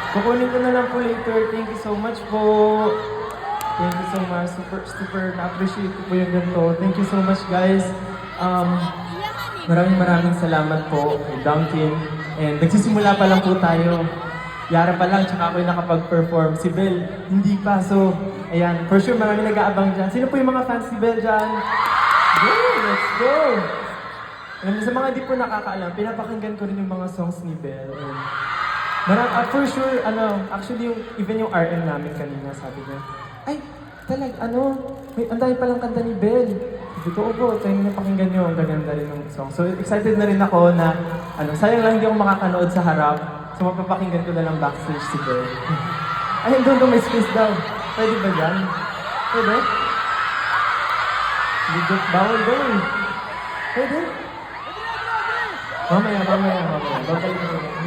Kukunin ko na lang po later. Thank you so much po. Thank you so much. Super na-appreciate ko po yung ganito. Thank you so much, guys. Maraming salamat po kay Duncan. And nagsisimula pa lang po tayo. Yara pa lang, tsaka ako yung nakapag-perform. Si Bel, hindi pa. So, ayan. For sure, maraming nag-aabang dyan. Sino po yung mga fans si Bel dyan? Go! Let's go! And sa mga di po nakakaalam, pinapakinggan ko rin yung mga songs ni Bel. And for sure, actually, even yung RM namin kanina, sabi niya, ay, ang dami palang kanta ni Bel. Sabi ko, opo, tayo na pakinggan nyo, ang ganda rin ng song. So, excited na rin ako na, sayang lang hindi ako makakanood sa harap. So, mapapakinggan ko na lang backstage si Bel. Ay, doon may space daw. Pwede ba yan? Pwede? Bawal daw eh. Pwede? Mamaya. Babalik na.